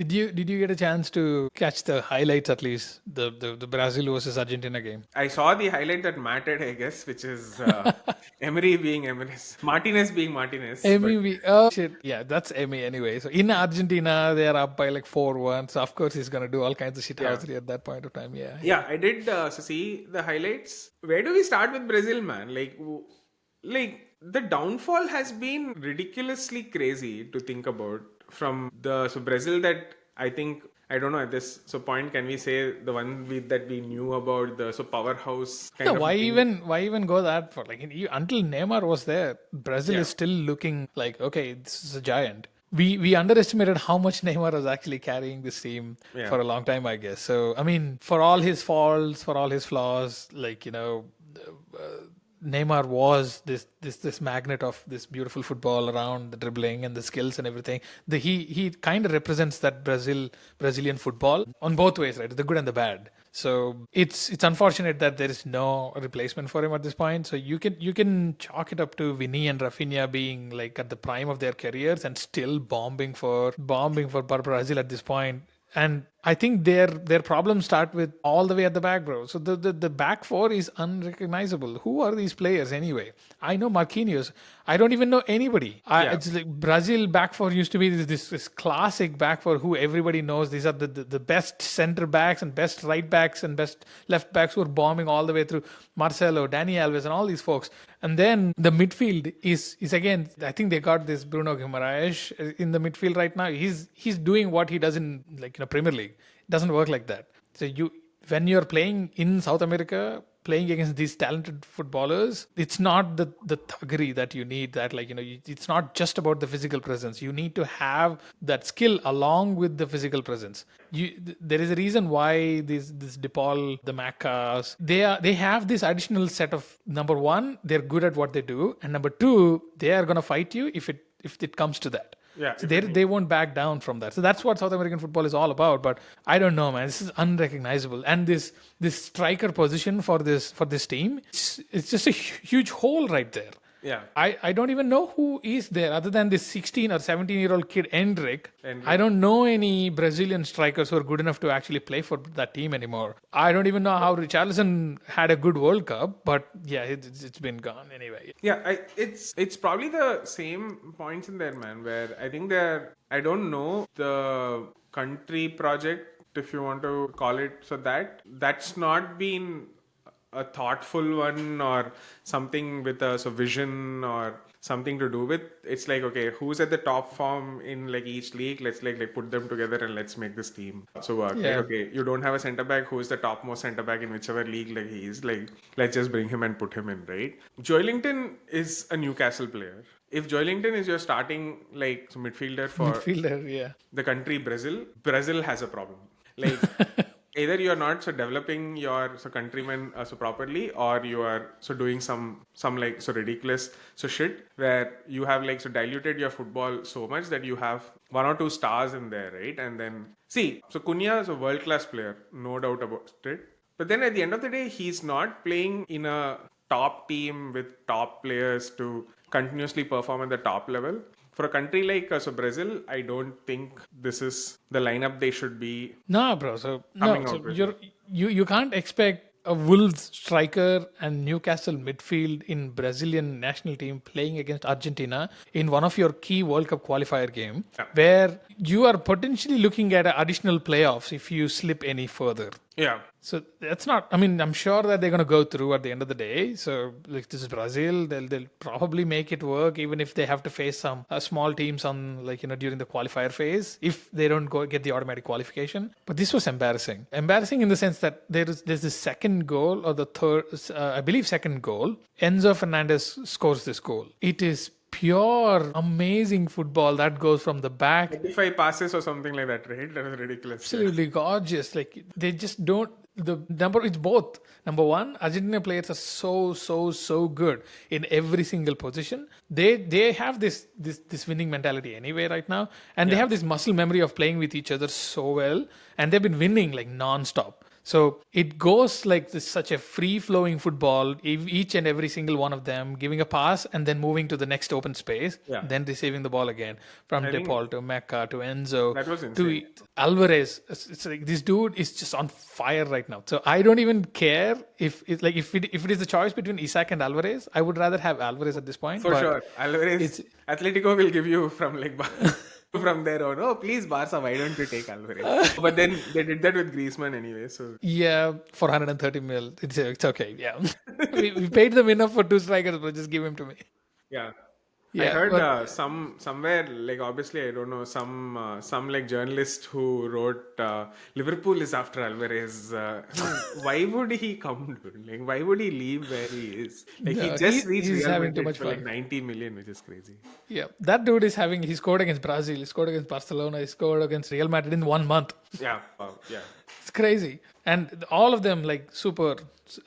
Did you get a chance to catch the highlights at least the Brazil versus Argentina game? I saw the highlight that mattered, I guess, which is Emery being Emery's, Martinez being Martinez. But Oh shit, yeah, that's Emmy anyway. So in Argentina, they are up by like 4-1. So of course he's gonna do all kinds of yeah, shithousery at that point of time. Yeah, yeah, yeah. I did see the highlights. Where do we start with Brazil, man? Like the downfall has been ridiculously crazy to think about from the Brazil that I think I don't know at this point can we say the one that we knew about the powerhouse Yeah, kind of a thing. why even go that far? Like until Neymar was there, Brazil Yeah, is still looking like okay, this is a giant. We underestimated how much Neymar was actually carrying this team yeah, for a long time, I guess. So I mean, for all his faults, for all his flaws, like Neymar was this magnet of this beautiful football around the dribbling and the skills and everything. He kind of represents that Brazilian football on both ways, right? The good and the bad. So it's unfortunate that there is no replacement for him at this point. So you can chalk it up to Vinny and Rafinha being like at the prime of their careers and still bombing for Brazil at this point. And I think their problems start with all the way at the back, bro. So the back four is unrecognizable. Who are these players anyway? I know Marquinhos. I don't even know anybody. yeah. It's like Brazil back four used to be this classic back four who everybody knows. These are the best center backs and best right backs and best left backs who are bombing all the way through Marcelo, Dani Alves, and all these folks. And then the midfield is again. I think they got this Bruno Guimaraes in the midfield right now. He's doing what he does in Premier League. It doesn't work like that. So when you're playing in South America, playing against these talented footballers, it's not the thuggery that you need. That it's not just about the physical presence. You need to have that skill along with the physical presence. There is a reason why this DePaul, the Macas, they have this additional set of number one, they're good at what they do, and number two, they are gonna fight you if it comes to that. Yeah, So if they won't back down from that. So that's what South American football is all about. But I don't know, man. This is unrecognizable. And this striker position for this team, it's just a huge hole right there. yeah. I don't even know who is there other than this 16 or 17-year-old kid, Endrick. Endrick. I don't know any Brazilian strikers who are good enough to actually play for that team anymore. I don't even know how Richarlison had a good World Cup, but yeah, it's been gone anyway. Yeah, it's probably the same points in there, man. Where I think I don't know the country project, if you want to call it, so that's not been a thoughtful one or something with a vision or something to do with. It's like, okay, who's at the top form in like each league, let's like put them together and let's make this team so work. Like, Yeah. okay, you don't have a center back, who's the topmost center back in whichever league like he is, like let's just bring him and put him in, right? Joelinton is a Newcastle player. If Joelinton is your starting midfielder for Midfielder, yeah. the country Brazil has a problem. Like either you are not developing your countrymen properly, or you are doing some ridiculous shit where you have diluted your football so much that you have one or two stars in there, right? And then see, Cunha is a world class player, no doubt about it. But then at the end of the day, he's not playing in a top team with top players to continuously perform at the top level. For a country like Brazil, I don't think this is the lineup they should be. No, bro. So Coming no, so out with you can't expect a Wolves striker and Newcastle midfield in Brazilian national team playing against Argentina in one of your key World Cup qualifier game, Yeah. where you are potentially looking at additional playoffs if you slip any further. Yeah. So that's not. I mean, I'm sure that they're going to go through at the end of the day. So like this is Brazil, they'll probably make it work, even if they have to face some small teams on during the qualifier phase if they don't get the automatic qualification. But this was embarrassing. Embarrassing in the sense that there's the second goal or the third, I believe second goal. Enzo Fernandez scores this goal. It is pure amazing football that goes from the back. 25 passes or something like that, right? That was ridiculous. Absolutely gorgeous. Like they just don't. The number, it's both. Number one, Argentina players are so good in every single position. They have this winning mentality anyway right now, and they have this muscle memory of playing with each other so well, and they've been winning like non-stop. So it goes like this, such a free flowing football, each and every single one of them giving a pass and then moving to the next open space, Yeah. then receiving the ball again from I De think Paul to Mecca to Enzo that was to insane. Alvarez. It's like this dude is just on fire right now. So I don't even care if it's like if it is the choice between Isaac and Alvarez, I would rather have Alvarez at this point. For But sure. Alvarez, it's Atletico will give you from like from their own. Oh, please, Barca, why don't you take Alvarez? But then they did that with Griezmann anyway. So yeah, 430 mil. It's okay. Yeah, we paid them enough for two strikers, but just give him to me. yeah. I Yeah, heard but somewhere like obviously I don't know some like journalist who wrote Liverpool is after Alvarez. Why would he come, dude? Like why would he leave where he is? Like he no, just reached he's Real having too Madrid much for like fun. 90 million, which is crazy. Yeah, that dude is having. He scored against Brazil. He scored against Barcelona. He scored against Real Madrid in 1 month. Yeah, wow, yeah. It's crazy, and all of them like super,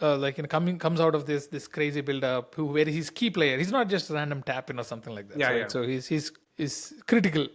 like comes out of this crazy build up. Where he's key player. He's not just a random tap in or something like that. Yeah, Right? yeah. So he's is critical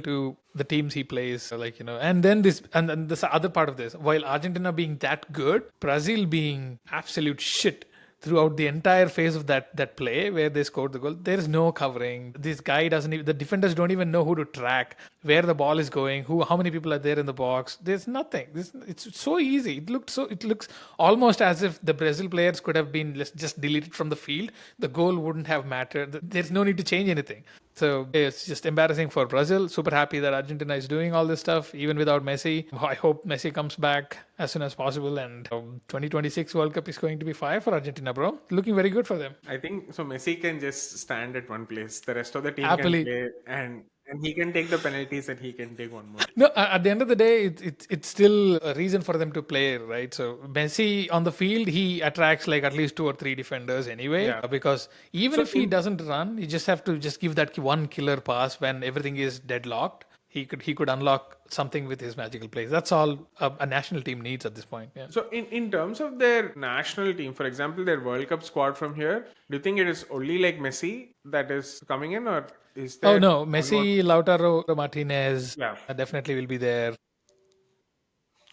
to the teams he plays. Like and then this and then this other part of this. While Argentina being that good, Brazil being absolute shit throughout the entire phase of that play where they scored the goal. There is no covering. This guy doesn't even, the defenders don't even know who to track, where the ball is going, how many people are there in the box. There's nothing. It's so easy. It looks almost as if the Brazil players could have been just deleted from the field. The goal wouldn't have mattered. There's no need to change anything. So it's just embarrassing for Brazil. Super happy that Argentina is doing all this stuff, even without Messi. I hope Messi comes back as soon as possible. And 2026 World Cup is going to be fire for Argentina, bro. Looking very good for them. I think so. Messi can just stand at one place. The rest of the team can Happily. play, and he can take the penalties, and he can take one more. No, at the end of the day, it's still a reason for them to play, right? So Messi on the field, he attracts like at least two or three defenders anyway, Yeah. because even So if he doesn't run, you just have to just give that one killer pass when everything is deadlocked. He could unlock something with his magical plays. That's all a national team needs at this point. Yeah. So in terms of their national team, for example, their World Cup squad from here, do you think it is only like Messi that is coming in, or is Oh there no, one more? Messi, Lautaro Martinez Yeah. definitely will be there.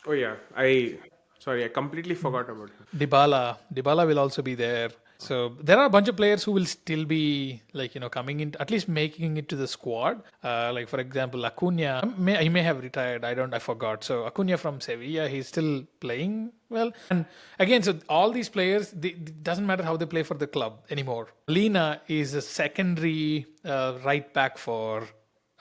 Oh yeah. I completely forgot about him. Dybala will also be there. So there are a bunch of players who will still be like coming in, at least making it to the squad. Like for example, Acuna he may have retired. I forgot. So Acuna from Sevilla, he's still playing well. And again, so all these players, it doesn't matter how they play for the club anymore. Lina is a secondary right back for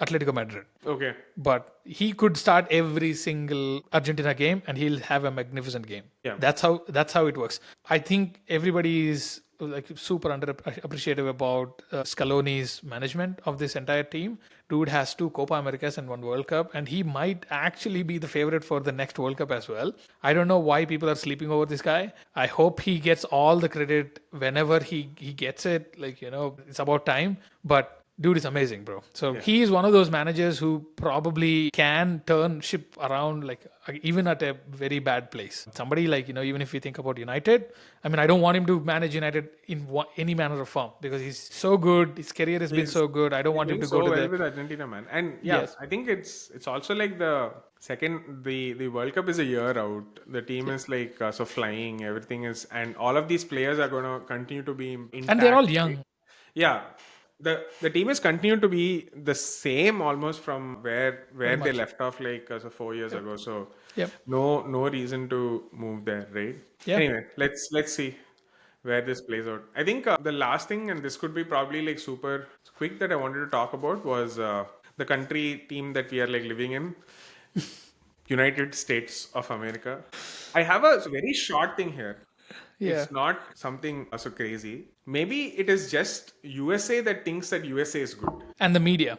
Atletico Madrid, Okay. but he could start every single Argentina game and he'll have a magnificent game. Yeah. That's how it works. I think everybody is like super under appreciative about Scaloni's management of this entire team. Dude has two Copa Americas and one World Cup, and he might actually be the favorite for the next World Cup as well. I don't know why people are sleeping over this guy. I hope he gets all the credit whenever he gets it. Like it's about time, but dude is amazing, bro. So he is one of those managers who probably can turn ship around, like even at a very bad place. Somebody like even if you think about United, I mean, I don't want him to manage United in any manner or form because he's so good. His career has been so good. I don't He's want him doing to go so to well the with Argentina, man. And yeah, Yes. I think it's also like the World Cup is a year out. The team is like so flying. Everything is, and all of these players are going to continue to be intact. and they're all Right? young. Yeah, the team is continued to be the same almost from where they left off like so 4 years ago. So Yep. no reason to move there, right? Yeah. Anyway, let's see where this plays out. I think the last thing, and this could be probably like super quick, that I wanted to talk about was the country team that we are like living in, United States of America. I have a very short thing here. Yeah. It's not something so crazy. Maybe it is just USA that thinks that USA is good. And the media.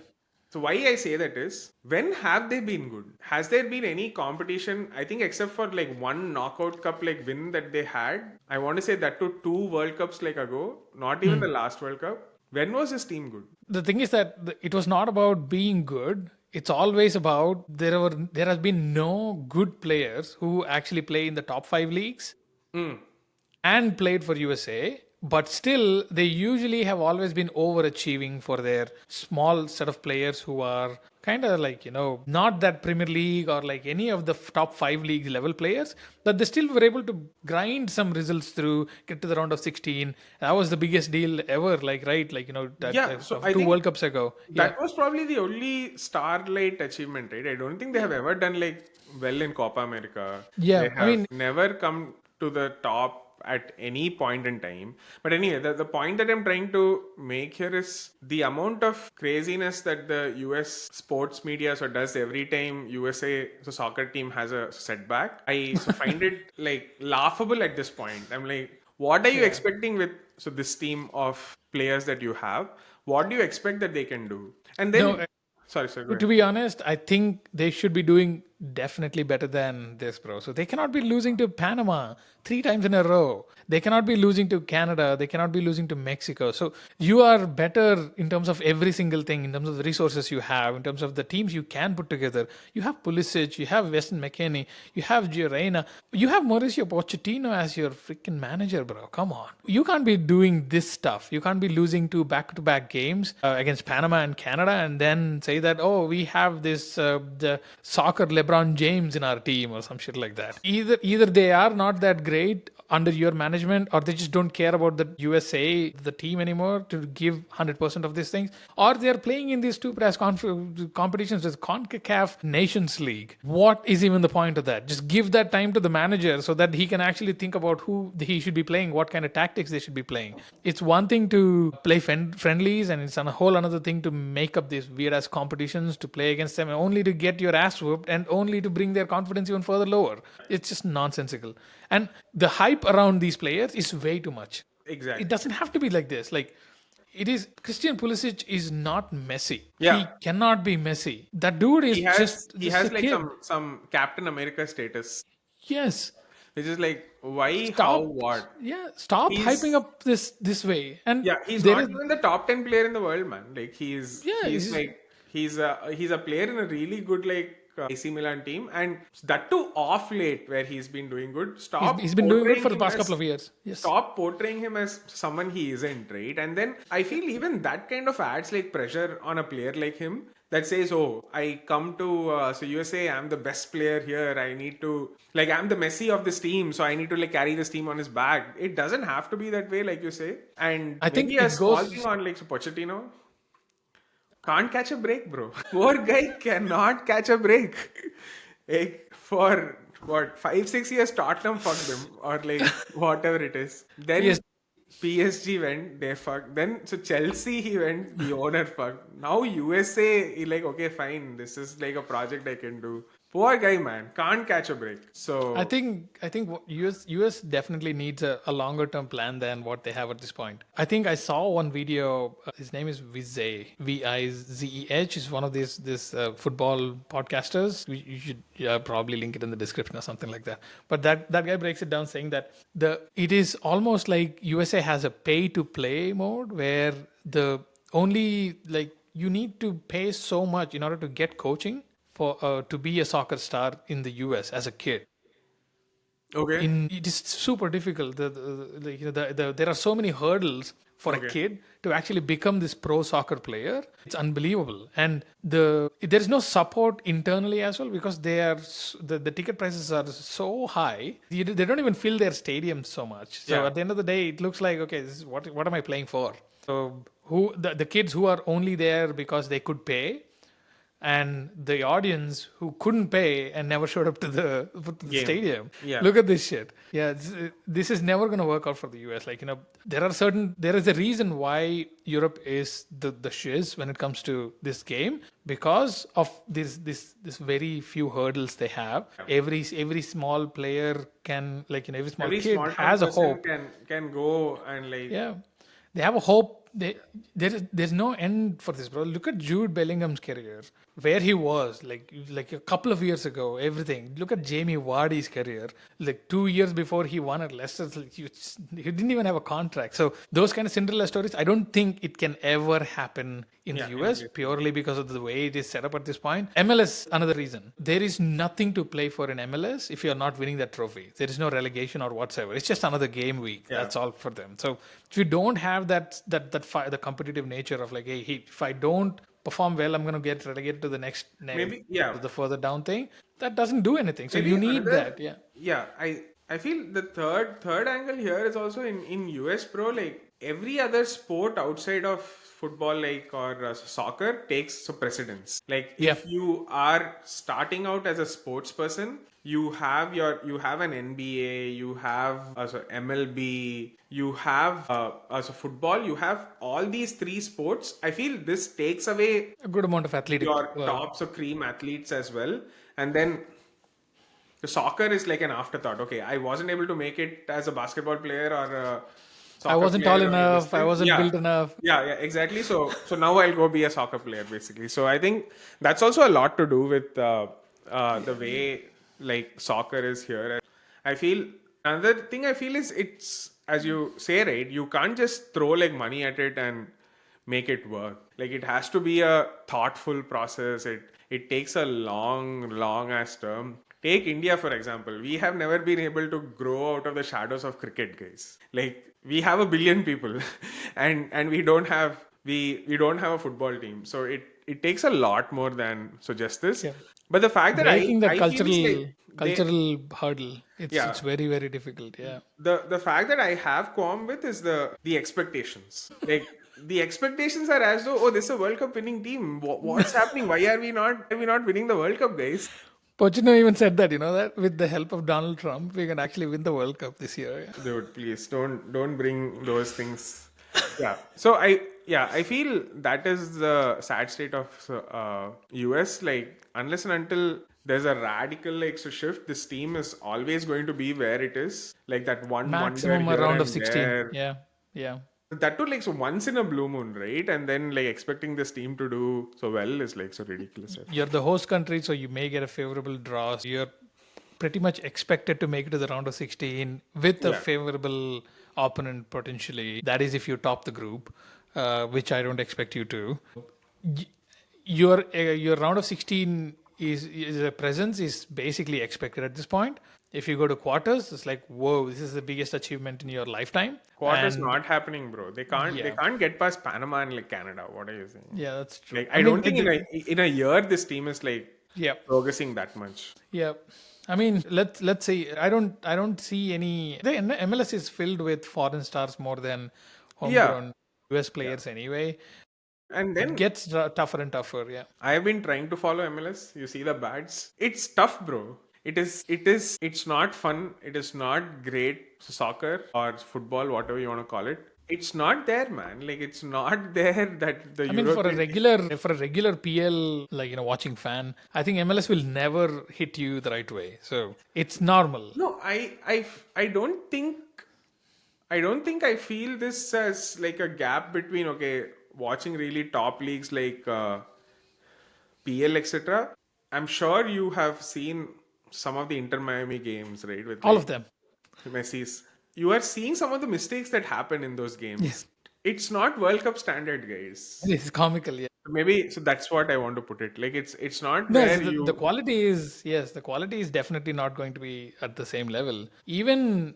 So why I say that is, when have they been good? Has there been any competition? I think except for like one knockout cup like win that they had. I want to say that to two World Cups like ago, not even the last World Cup. When was this team good? The thing is that it was not about being good. It's always about there has been no good players who actually play in the top 5 leagues and played for USA, but still they usually have always been overachieving for their small set of players who are kind of like, not that Premier League or like any of the top 5 league level players, but they still were able to grind some results through, get to the round of 16. That was the biggest deal ever, like, right? Like, Yeah, so of I two think World Cups ago. Yeah. that was probably the only starlight achievement, right? I don't think they have ever done like well in Copa America. Yeah. They I have mean, never come to the top at any point in time. But anyway, the point that I'm trying to make here is the amount of craziness that the US sports media so does every time USA so soccer team has a setback. I so find it like laughable at this point. I'm like, what are you yeah. expecting with so this team of players that you have? What do you expect that they can do? And No, then, sorry, go to ahead. be honest, I think they should be doing definitely better than this, bro. So they cannot be losing to Panama 3 times in a row. They cannot be losing to Canada. They cannot be losing to Mexico. So you are better in terms of every single thing, in terms of the resources you have, in terms of the teams you can put together. You have Pulisic, you have Weston McKennie, you have Giorena, you have Mauricio Pochettino as your freaking manager, bro. Come on. You can't be doing this stuff. You can't be losing two back-to-back games against Panama and Canada and then say that, oh, we have this the soccer LeBron James in our team or some shit like that. Either they are not that great under your management, or they just don't care about the USA, the team anymore, to give 100% of these things, or they are playing in these two press competitions with CONCACAF Nations League. What is even the point of that? Just give that time to the manager so that he can actually think about who he should be playing, what kind of tactics they should be playing. It's one thing to play friendlies, and it's a whole another thing to make up these weird ass competitions to play against them, only to get your ass whooped and only to bring their confidence even further lower. It's just nonsensical. And the hype around these players is way too much. It Exactly. doesn't have to be like this. Like, it is, Christian Pulisic is not Messi. Yeah, He cannot be Messi. That dude is he has he just a has like kid. some Captain America status, Yes. which is like why, how, Stop. what? Yeah. Stop hyping He's up this way. And yeah, he's there not is, even the top 10 player in the world, man. Like yeah, he's like he's a player in a really good like AC Milan team, and that too off late where he's been doing good. he's been doing good for the past couple of years. Yes. Stop portraying him as someone he isn't, right? And then I feel even that kind of adds like pressure on a player like him that says, "Oh, I come to so USA, I'm the best player here. I need to like I'm the Messi of this team, so I need to like carry this team on his back." It doesn't have to be that way, like you say. And I maybe think a it small thing goes. on like so Pochettino can't catch a break, bro. Poor guy cannot catch a break. Like for what 5 6 years Tottenham fucked him or like whatever it is. Yes. Then PSG went, they fucked. Then so Chelsea he went, the owner fucked. Now USA he like okay fine, this is like a project I can do. Poor guy man, can't catch a break. I So think I think US definitely needs a longer term plan than what they have at this point. I think I saw one video. His name is Vizeh, Vizeh. Is one of these this football podcasters. You should probably link it in the description or something like that. But that guy breaks it down saying that it is almost like USA has a pay to play mode where the only like you need to pay so much in order to get coaching for to be a soccer star in the US as a kid. okay, It is super difficult. There are so many hurdles for a okay, kid to actually become this pro soccer player. It's unbelievable, and there is no support internally as well because the ticket prices are so high. They don't even fill their stadiums so much. So yeah. at the end of the day, it looks like, okay, this is what am I playing for? So who the kids who are only there because they could pay, and the audience who couldn't pay and never showed up to the Game. stadium. Yeah. Look at this shit. Yeah, this is never going to work out for the US. Like, there is a reason why Europe is the shiz when it comes to this game, because of this very few hurdles they have. Every small player can, like, every small Every kid small town has a person hope. can go and like Yeah, they have a hope. There's no end for this, bro. Look at Jude Bellingham's career, where he was like a couple of years ago. Everything. Look at Jamie Vardy's career, like 2 years before he won at Leicester. Like, he didn't even have a contract. So those kind of Cinderella stories, I don't think it can ever happen in the yeah, US purely because of the way it is set up at this point. MLS, another reason. There is nothing to play for in MLS if you're not winning that trophy. There is no relegation or whatsoever. It's just another game week. yeah. That's all for them. So if you don't have the competitive nature of like, hey, if I don't perform well, I'm going to get relegated to the next, Maybe, to yeah. the further down thing. That doesn't do anything. So you Maybe need another, that. Yeah. yeah. I feel the third angle here is also in US, bro. Like every other sport outside of football, like or soccer, takes precedence. Like Yeah. if you are starting out as a sports person, you have an NBA, you have MLB, you have as a football, you have all these three sports. I feel this takes away A good amount of athletic. your top cream athletes as well, and then the soccer is like an afterthought. Okay, I wasn't able to make it as a basketball player or a I soccer wasn't tall player or this enough. I thing. wasn't Yeah, built enough. yeah, exactly. So now I'll go be a soccer player basically. So I think that's also a lot to do with the way like soccer is here. I feel another thing I feel is it's as you say, right, you can't just throw like money at it and make it work. Like it has to be a thoughtful process. It takes a long ass term. Take India for example. We have never been able to grow out of the shadows of cricket, guys. Like we have a billion people, and we don't have a football team. So it takes a lot more than just this. Yeah. But the fact that Breaking that I feel is like they cultural hurdle. It's yeah, very, very difficult. Yeah. the fact that I have qualm with is the expectations. Like the expectations are as though, oh, this is a World Cup winning team. What's happening? Why are we not winning the World Cup, guys? Pochettino even said that, that with the help of Donald Trump, we can actually win the World Cup this year. Yeah. Dude, please don't bring those things. Yeah. So I feel that is the sad state of US. Like unless and until there's a radical shift, this team is always going to be where it is. Like that one wonder Maximum a here round of and 16. there. Yeah. Yeah. That too, like so once in a blue moon, right? And then like expecting this team to do so well is like so ridiculous. I feel. You're the host country, so you may get a favorable draw. So you're pretty much expected to make it to the round of 16 with a Yeah. favorable opponent potentially. That is if you top the group, which I don't expect you to. Y- your round of 16 is a presence is basically expected at this point. If you go to quarters, it's like, whoa, this is the biggest achievement in your lifetime. Quarters And not happening, bro. They yeah, can't get past Panama and like Canada. What are you saying? yeah, that's true. Like I I mean, don't think in a year this team is like yeah. progressing that much. Yeah, I mean, let's say I don't see any. The MLS is filled with foreign stars more than Yeah. homegrown US players anyway. And It then gets tougher and tougher. Yeah, I have been trying to follow MLS. You see the badge. It's tough, bro. It's not fun. It is not great soccer or football, whatever you want to call it. It's not there, man. Like it's not there that the I mean, for a European regular PL watching fan, I think MLS will never hit you the right way. So it's normal. No, I don't think I feel this as like a gap between okay watching really top leagues like PL etc. I'm sure you have seen some of the Inter Miami games, right? With All of like them. Messi's. You are seeing some of the mistakes that happen in those Yes, games. It's not World Cup standard, guys. it's comical. Yeah. Maybe so that's what I want to put it. Like it's not No, where the you quality is yes, the quality is definitely not going to be at the same level. Even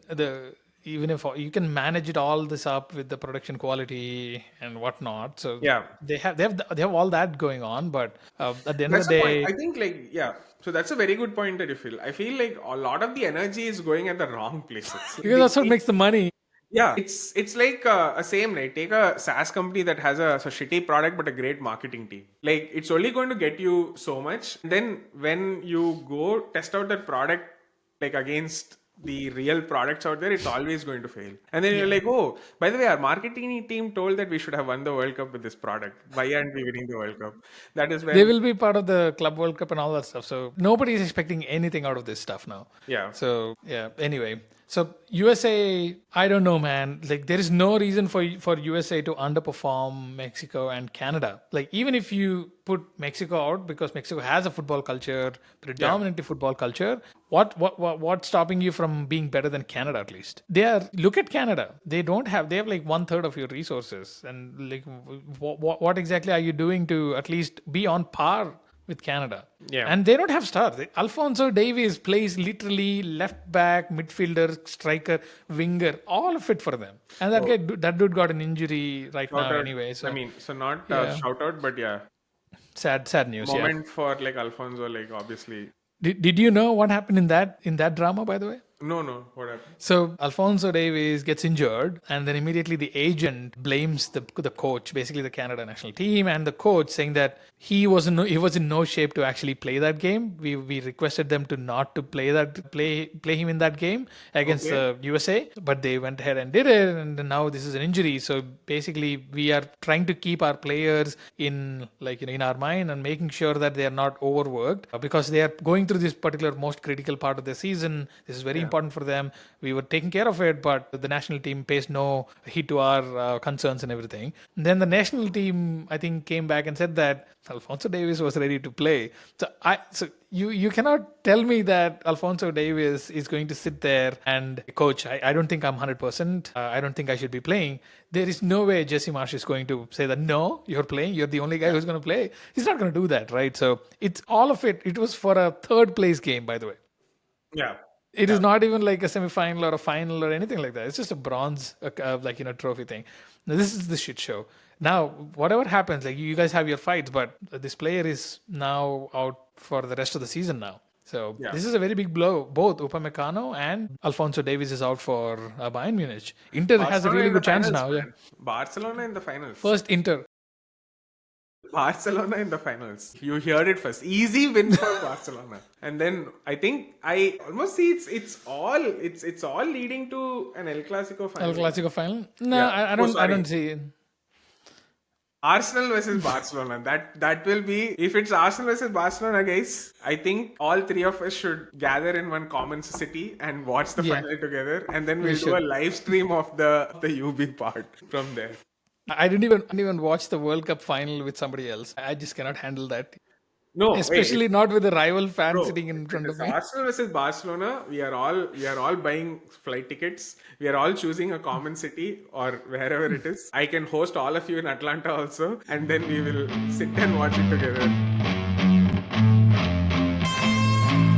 if you can manage it all this up with the production quality and whatnot, so yeah. they have all that going on. But at the end of That's the the point. day, I think like yeah. So that's a very good point that you feel. I feel like a lot of the energy is going at the wrong places. because that's what makes the money. Yeah, it's like a same right. Take a SaaS company that has a shitty product but a great marketing team. Like it's only going to get you so much. Then when you go test out that product like against the real products out there, it's always going to fail. And then you're Yeah. like, oh, by the way, our marketing team told that we should have won the World Cup with this product. Why aren't we winning the World Cup? That is They when will be part of the Club World Cup and all that stuff. So nobody is expecting anything out of this stuff now. yeah. So yeah. Anyway, so USA, I don't know, man. Like there is no reason for USA to underperform Mexico and Canada. Like even if you put Mexico out because Mexico has a football culture, predominantly football culture. What's stopping you from being better than Canada at least? Look at Canada. They have like 1/3 of your resources, and like what exactly are you doing to at least be on par with Canada? Yeah. And they don't have stars. Alfonso Davies plays literally left back, midfielder, striker, winger, all of it for them. And that dude got an injury right Shout now out. anyway. I So mean, so not yeah. shout out, but yeah. Sad news. Yeah. moment for like Alfonso, like obviously. Did you know what happened in that drama, by the way? No, what happened? So Alfonso Davies gets injured, and then immediately the agent blames the coach, basically the Canada national team, and the coach, saying that he was in no shape to actually play that game. We requested them to not to play him in that game against Okay. the USA, but they went ahead and did it, and now this is an injury. So basically, we are trying to keep our players in in our mind and making sure that they are not overworked because they are going through this particular most critical part of the season. This is very important for them. We were taking care of it, but the national team pays no heed to our concerns and everything. And then the national team, I think, came back and said that Alfonso Davies was ready to play. So you cannot tell me that Alfonso Davies is going to sit there and coach. I don't think I'm 100%. I don't think I should be playing. There is no way Jesse Marsh is going to say that no, you're playing. You're the only guy who's going to play. He's not going to do that, right? So it's all of it. It was for a third place game, by the way. Yeah. It is not even like a semi-final or a final or anything like that. It's just a bronze, trophy thing. Now, this is the shit show. Now, whatever happens, like you guys have your fights, but this player is now out for the rest of the season now. So Yeah. this is a very big blow. Both Upamecano and Alfonso Davies is out for Bayern Munich. Inter has a Barcelona really in the good chance finals, now. Yeah, man. Barcelona in the finals. first Inter. Barcelona in the finals. You heard it first. Easy win for Barcelona. And then I almost see it's all leading to an El Clasico final. El Clasico final. No, Yeah. I Oh, don't. I sorry. don't see it. Arsenal versus Barcelona. That will be, if it's Arsenal versus Barcelona, guys. I think all three of us should gather in one common city and watch the Yeah. final together, and then We we'll do a should. live stream of the UB part from there. I didn't even watch the World Cup final with somebody else. I just cannot handle that. No, Especially not with a rival fan bro, sitting in if front it of is me. Arsenal versus Barcelona, we are all buying flight tickets. We are all choosing a common city or wherever it is. I can host all of you in Atlanta also, and then we will sit and watch it together.